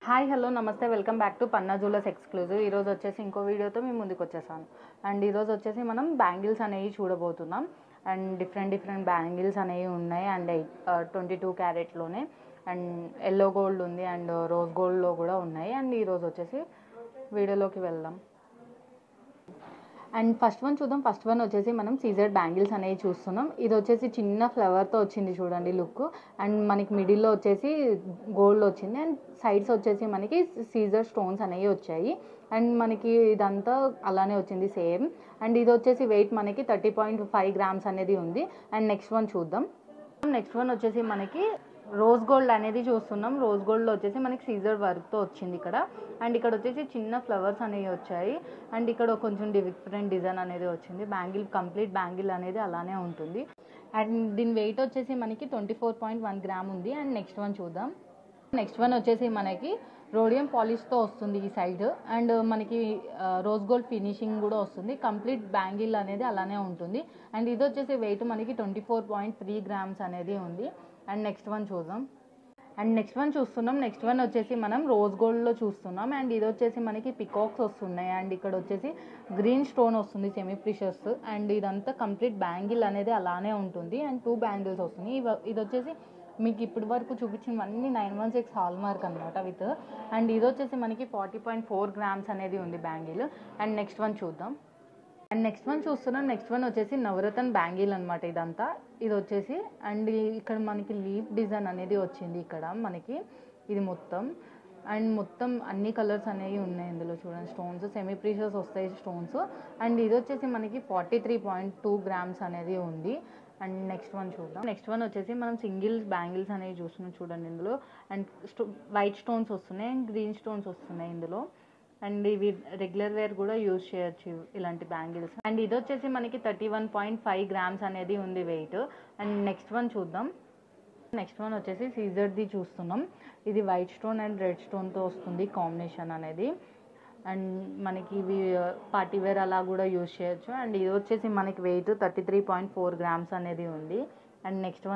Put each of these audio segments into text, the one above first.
Hi hello నమస్తే welcome back to Panna jewellers exclusive. ఈరోజు వచ్చేసి ఇంకో వీడియోతో మేము ముందుకు వచ్చేసాను. అండ్ ఈరోజు వచ్చేసి మనం బ్యాంగిల్స్ అనేవి చూడబోతున్నాం. అండ్ డిఫరెంట్ బ్యాంగిల్స్ అనేవి ఉన్నాయి. అండ్ 22 క్యారెట్లోనే అండ్ ఎల్లో గోల్డ్ ఉంది అండ్ రోజ్ గోల్డ్లో కూడా ఉన్నాయి. అండ్ ఈరోజు వచ్చేసి వీడియోలోకి వెళ్దాం. అండ్ ఫస్ట్ వన్ వచ్చేసి మనం సీజర్డ్ బ్యాంగిల్స్ అనేవి చూస్తున్నాం. ఇది వచ్చేసి చిన్న ఫ్లవర్తో వచ్చింది చూడండి లుక్. అండ్ మనకి మిడిల్లో వచ్చేసి గోల్డ్ వచ్చింది అండ్ సైడ్స్ వచ్చేసి మనకి సీజర్ స్టోన్స్ అనేవి వచ్చాయి. అండ్ మనకి ఇదంతా అలానే వచ్చింది సేమ్. అండ్ ఇది వచ్చేసి వెయిట్ మనకి 30.5 గ్రామ్స్ అనేది ఉంది. అండ్ నెక్స్ట్ వన్ వచ్చేసి మనకి రోజ్ గోల్డ్ అనేది చూస్తున్నాం. రోజ్ గోల్డ్లో వచ్చేసి మనకి సీజర్ వర్క్తో వచ్చింది ఇక్కడ. అండ్ ఇక్కడ వచ్చేసి చిన్న ఫ్లవర్స్ అనేవి వచ్చాయి. అండ్ ఇక్కడ కొంచెం డిఫరెంట్ డిజైన్ అనేది వచ్చింది. కంప్లీట్ బ్యాంగిల్ అనేది అలానే ఉంటుంది. అండ్ దీని వెయిట్ వచ్చేసి మనకి 24.1 గ్రామ్ ఉంది. అండ్ నెక్స్ట్ వన్ వచ్చేసి మనకి రోడియం పాలిష్తో వస్తుంది ఈ సైడ్. అండ్ మనకి రోజ్ గోల్డ్ ఫినిషింగ్ కూడా వస్తుంది. కంప్లీట్ బ్యాంగిల్ అనేది అలానే ఉంటుంది. అండ్ ఇది వచ్చేసి వెయిట్ మనకి 24.3 గ్రామ్స్ అనేది ఉంది. అండ్ నెక్స్ట్ వన్ చూస్తున్నాం. నెక్స్ట్ వన్ వచ్చేసి మనం రోజ్ గోల్డ్లో చూస్తున్నాం. అండ్ ఇది వచ్చేసి మనకి పికాక్స్ వస్తున్నాయి. అండ్ ఇక్కడ వచ్చేసి గ్రీన్ స్టోన్ వస్తుంది సెమీ ప్రిషియస్. అండ్ ఇదంతా కంప్లీట్ బ్యాంగిల్ అనేది అలానే ఉంటుంది. అండ్ 2 బ్యాంగిల్స్ వస్తున్నాయి. ఇది వచ్చేసి మీకు ఇప్పటి వరకు చూపించినవన్నీ 916 హాల్ మార్క్ అనమాట విత్. అండ్ ఇది వచ్చేసి మనకి 40.4 గ్రామ్స్ అనేది ఉంది బ్యాంగిల్. అండ్ నెక్స్ట్ వన్ చూస్తున్నాం. నెక్స్ట్ వన్ వచ్చేసి నవరత్న బ్యాంగిల్ అనమాట ఇదంతా. ఇది వచ్చేసి అండ్ ఇక్కడ మనకి లీఫ్ డిజైన్ అనేది వచ్చింది ఇక్కడ మనకి ఇది మొత్తం. అండ్ మొత్తం అన్ని కలర్స్ అనేవి ఉన్నాయి ఇందులో చూడండి. స్టోన్స్ సెమీ ప్రీషియస్ వస్తాయి స్టోన్స్. అండ్ ఇది వచ్చేసి మనకి 43.2 గ్రామ్స్ అనేది ఉంది. అండ్ నెక్స్ట్ వన్ వచ్చేసి మనం సింగిల్ బ్యాంగిల్స్ అనేవి చూస్తున్నాం చూడండి ఇందులో. అండ్ వైట్ స్టోన్స్ వస్తున్నాయి అండ్ గ్రీన్ స్టోన్స్ వస్తున్నాయి ఇందులో. అండ్ ఇవి రెగ్యులర్ వేర్ కూడా యూజ్ చేయొచ్చు ఇలాంటి బ్యాంగిల్స్. అండ్ ఇది వచ్చేసి మనకి 31.5 గ్రామ్స్ అనేది ఉంది వెయిట్. అండ్ నెక్స్ట్ వన్ వచ్చేసి సీజర్ది చూస్తున్నాం. ఇది వైట్ స్టోన్ అండ్ రెడ్ స్టోన్తో వస్తుంది కాంబినేషన్ అనేది. అండ్ మనకి ఇవి పార్టీ వేర్ అలా కూడా యూజ్ చేయొచ్చు. అండ్ ఇది వచ్చేసి మనకి వెయిట్ 33.4 గ్రామ్స్ అనేది ఉంది. అండ్ నెక్స్ట్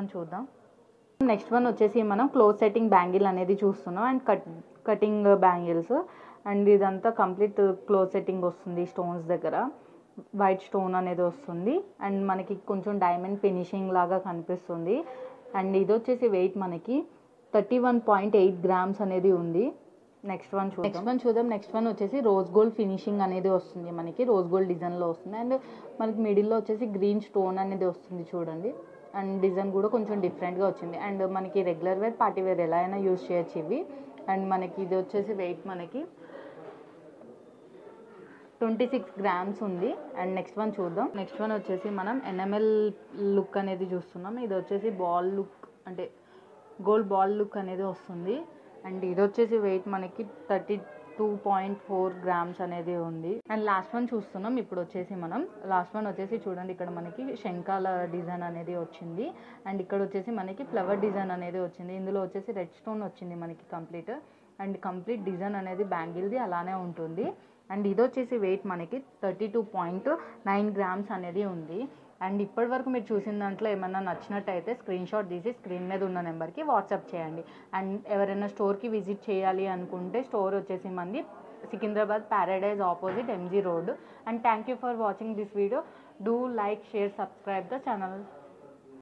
వన్ వచ్చేసి మనం క్లోజ్ సెట్టింగ్ బ్యాంగిల్ అనేది చూస్తున్నాం. And cutting bangles. అండ్ ఇదంతా కంప్లీట్ క్లోజ్ సెట్టింగ్ వస్తుంది. స్టోన్స్ దగ్గర వైట్ స్టోన్ అనేది వస్తుంది. అండ్ మనకి కొంచెం డైమండ్ ఫినిషింగ్ లాగా కనిపిస్తుంది. అండ్ ఇది వచ్చేసి వెయిట్ మనకి 31.8 గ్రామ్స్ అనేది ఉంది. నెక్స్ట్ వన్ చూద్దాం. నెక్స్ట్ వన్ వచ్చేసి రోజ్ గోల్డ్ ఫినిషింగ్ అనేది వస్తుంది మనకి. రోజ్ గోల్డ్ డిజైన్లో వస్తుంది. అండ్ మనకి మిడిల్లో వచ్చేసి గ్రీన్ స్టోన్ అనేది వస్తుంది చూడండి. అండ్ డిజైన్ కూడా కొంచెం డిఫరెంట్గా వచ్చింది. అండ్ మనకి రెగ్యులర్ వేర్ పార్టీ వేర్ ఎలా అయినా యూజ్ చేయొచ్చు ఇవి. అండ్ మనకి ఇది వచ్చేసి వెయిట్ మనకి 26 గ్రామ్స్ ఉంది. అండ్ నెక్స్ట్ వన్ వచ్చేసి మనం ఎనామెల్ లుక్ అనేది చూస్తున్నాం. ఇది వచ్చేసి బాల్ లుక్ అంటే గోల్డ్ బాల్ లుక్ అనేది వస్తుంది. అండ్ ఇది వచ్చేసి వెయిట్ మనకి 32.4 గ్రామ్స్ అనేది ఉంది. అండ్ లాస్ట్ వన్ చూస్తున్నాం. ఇప్పుడు వచ్చేసి మనం లాస్ట్ వన్ వచ్చేసి చూడండి ఇక్కడ మనకి శంఖాల డిజైన్ అనేది వచ్చింది. అండ్ ఇక్కడ వచ్చేసి మనకి ఫ్లవర్ డిజైన్ అనేది వచ్చింది. ఇందులో వచ్చేసి రెడ్ స్టోన్ వచ్చింది మనకి కంప్లీట్. అండ్ కంప్లీట్ డిజైన్ అనేది బ్యాంగిల్ది అలానే ఉంటుంది. అండ్ ఇది వచ్చేసి వెయిట్ మనకి 32.9 గ్రామ్స్ అనేది ఉంది. అండ్ ఇప్పటి వరకు మీరు చూసిన దాంట్లో ఏమన్నా నచ్చినట్టయితే స్క్రీన్ షాట్ తీసి స్క్రీన్ మీద ఉన్న నెంబర్కి వాట్సాప్ చేయండి. అండ్ ఎవరైనా స్టోర్కి విజిట్ చేయాలి అనుకుంటే స్టోర్ వచ్చేసి మంది Secunderabad Paradise opposite MG road. And thank you for watching this video. Do like, share, subscribe the channel.